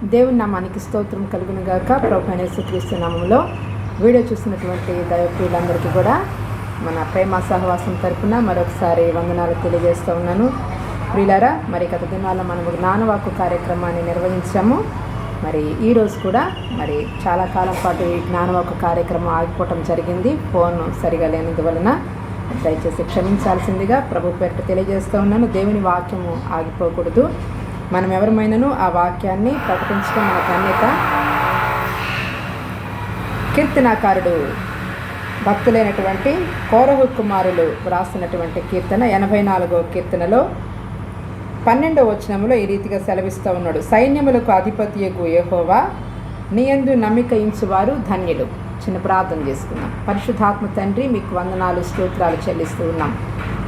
దేవుని నామానికి స్తోత్రం కలుగును గాక. ప్రభువైన యేసుక్రీస్తు నామములో వీడియో చూసినటువంటి దైవప్రియులందరికీ కూడా మన ప్రేమ సహవాసం తరపున మరొకసారి వందనాలు తెలియజేస్తూ ఉన్నాను. ప్రియులారా, మరి గత దినాల్లో మనము జ్ఞానవాక్కు కార్యక్రమాన్ని నిర్వహించాము. మరి ఈరోజు కూడా మరి చాలా కాలం పాటు ఈ జ్ఞానవాక్కు కార్యక్రమం ఆగిపోవటం జరిగింది. ఫోన్ సరిగా లేనందువలన దయచేసి క్షమించాల్సిందిగా ప్రభు పేరిట తెలియజేస్తూ ఉన్నాను. దేవుని వాక్యము ఆగిపోకూడదు. మనం ఎవరమైనాను ఆ వాక్యాన్ని ప్రకటించడం మన ధన్యత. కీర్తనాకారుడు భక్తులైనటువంటి కోరహు కుమారులు వ్రాస్తున్నటువంటి కీర్తన 84వ కీర్తనలో 12వ వచనంలో ఈ రీతిగా సెలవిస్తూ ఉన్నాడు. సైన్యములకు అధిపతియగు యెహోవా, నీయందు నమ్మిక ఉంచువారు ధన్యులు. చిన్న ప్రార్థన చేసుకుందాం. పరిశుద్ధాత్మ తండ్రి, మీకు వందనాలు స్తోత్రాలు చెల్లిస్తూ ఉన్నాం.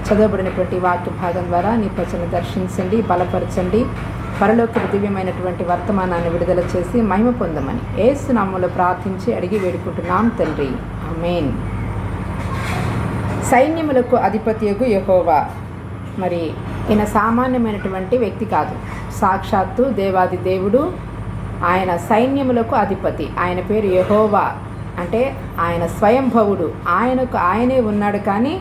చదవబడినటువంటి వాక్య భాగం ద్వారా నీ ప్రజలను దర్శించండి, బలపరచండి. పరలోక దివ్యమైనటువంటి వర్తమానాన్ని విడుదల చేసి మహిమ పొందమని యేసు నామములో ప్రార్థించి అడిగి వేడుకుంటున్నాం తండ్రి, ఆమేన్. సైన్యములకు అధిపతియగు యెహోవా. మరి ఈయన సామాన్యమైనటువంటి వ్యక్తి కాదు, సాక్షాత్తు దేవాది దేవుడు. ఆయన సైన్యములకు అధిపతి. ఆయన పేరు యెహోవా, అంటే ఆయన స్వయంభవుడు. ఆయనే ఉన్నాడు, కానీ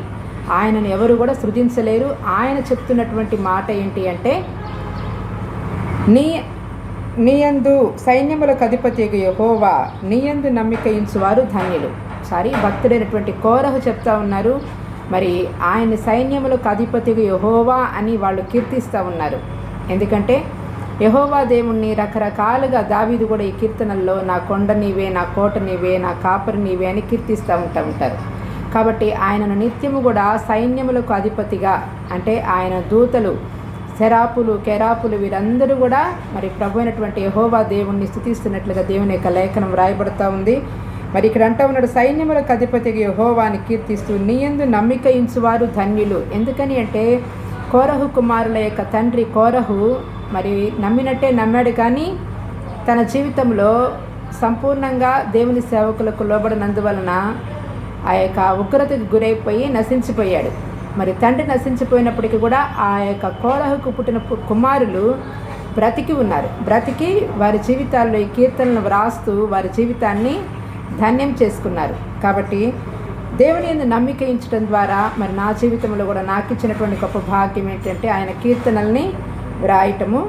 ఆయనను ఎవరు కూడా సృజించలేరు. ఆయన చెప్తున్నటువంటి మాట ఏంటి అంటే, నీయందు సైన్యములకు అధిపతియగు యెహోవా, నీయందు నమ్మిక ఉంచువారు ధన్యులు. భక్తుడైనటువంటి కోరహు చెప్తా ఉన్నారు. మరి ఆయన సైన్యములకు అధిపతిగా యెహోవా అని వాళ్ళు కీర్తిస్తూ ఉన్నారు. ఎందుకంటే యెహోవా దేవుణ్ణి రకరకాలుగా దావీదు కూడా ఈ కీర్తనల్లో నా కొండ నీవే, నా కోట నీవే, నా కాపరి నీవే అని కీర్తిస్తూ ఉంటారు. కాబట్టి ఆయనను నిత్యము కూడా సైన్యములకు అధిపతిగా, అంటే ఆయన దూతలు, సెరాపులు, కెరాపులు వీరందరూ కూడా మరి ప్రభు అయినటువంటి యెహోవా దేవుణ్ణి స్తుతిస్తున్నట్లుగా దేవుని యొక్క లేఖనం రాయబడుతూ ఉంది. మరి ఇక్కడ అంటూ ఉన్నాడు, సైన్యములకు అధిపతిగా యెహోవాని కీర్తిస్తూ నీయందు నమ్మిక ఉంచువారు ధన్యులు. ఎందుకని అంటే, కోరహు కుమారుల యొక్క తండ్రి కోరహు మరి నమ్మినట్టే నమ్మాడు, కానీ తన జీవితంలో సంపూర్ణంగా దేవుని సేవకులకు లోబడినందువలన ఆ యొక్క ఉగ్రతకు గురైపోయి నశించిపోయాడు. మరి తండ్రి నశించిపోయినప్పటికీ కూడా ఆ యొక్క కోరహుకు పుట్టిన కుమారులు బ్రతికి ఉన్నారు. బ్రతికి వారి జీవితాల్లో ఈ కీర్తనలు వ్రాస్తూ వారి జీవితాన్ని ధన్యం చేసుకున్నారు. కాబట్టి దేవుని యందు నమ్మిక ఉంచడం ద్వారా మరి నా జీవితంలో కూడా నాకు ఇచ్చినటువంటి గొప్ప భాగ్యం ఏంటంటే, ఆయన కీర్తనల్ని వ్రాయటము.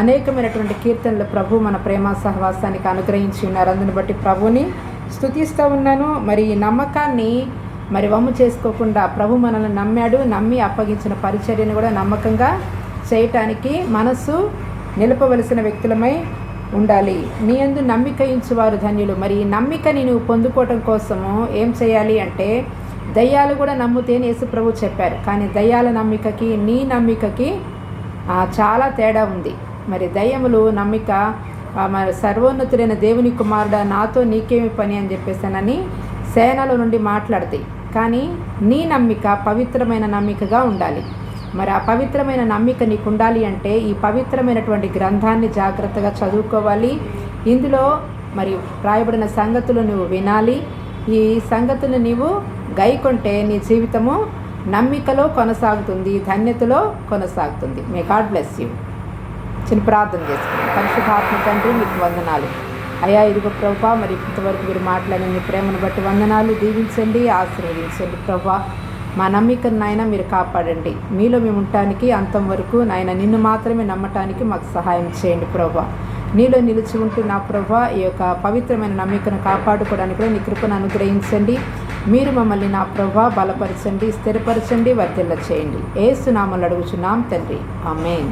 అనేకమైనటువంటి కీర్తనలు ప్రభు మన ప్రేమ సహవాసానికి అనుగ్రహించి ఉన్నారు. అందుని బట్టి ప్రభుని స్తుతిస్తూ ఉన్నాను. మరి ఈ నమ్మకాన్ని మరి వమ్ము చేసుకోకుండా ప్రభు మనల్ని నమ్మాడు. నమ్మి అప్పగించిన పరిచర్యను కూడా నమ్మకంగా చేయటానికి మనసు నిలపవలసిన వ్యక్తులమై ఉండాలి. నీ యందు నమ్మిక ఉంచువారు ధన్యులు. మరి ఈ నమ్మికని నువ్వు పొందుకోవటం కోసము ఏం చేయాలి అంటే, దయ్యాలు కూడా నమ్ముతేనే యేసు ప్రభు చెప్పారు. కానీ దయ్యాల నమ్మికకి నీ నమ్మికకి చాలా తేడా ఉంది. మరి దయ్యములు నమ్మిక మరి సర్వోన్నతుడైన దేవుని కుమారుడా, నాతో నీకేమి పని అని చెప్పేసానని సేనల నుండి మాట్లాడతాయి. కానీ నీ నమ్మిక పవిత్రమైన నమ్మికగా ఉండాలి. మరి ఆ పవిత్రమైన నమ్మిక నీకు ఉండాలి అంటే ఈ పవిత్రమైనటువంటి గ్రంథాన్ని జాగ్రత్తగా చదువుకోవాలి. ఇందులో మరి రాయబడిన సంగతులు నువ్వు వినాలి. ఈ సంగతులు నీవు గైకొంటే నీ జీవితము నమ్మికలో కొనసాగుతుంది, ధన్యతలో కొనసాగుతుంది. May God bless you. చిన్న ప్రార్థన చేసుకున్నాను. పరిశుద్ధాత్మ తండ్రి, మీకు వందనాలు అయ్యా. ఇదిగో ప్రభా, మరి ఇంతవరకు మీరు మాట్లాడిన మీ ప్రేమను బట్టి వందనాలు. దీవించండి, ఆశీర్వదించండి ప్రభా. మా నమ్మికను నాయన మీరు కాపాడండి. మీలో మేము ఉండటానికి అంతం వరకు నాయన నిన్ను మాత్రమే నమ్మటానికి మాకు సహాయం చేయండి ప్రభా. నీలో నిలిచి ఉంటూ నా ప్రభా ఈ యొక్క పవిత్రమైన నమ్మికను కాపాడుకోవడానికి కూడా నీ కృపను అనుగ్రహించండి. మీరు మమ్మల్ని నా ప్రభా బలపరచండి, స్థిరపరచండి, వర్ధిల్ల చేయండి. యేసు నామములో అడుగుచున్నాం తండ్రి, ఆమేన్.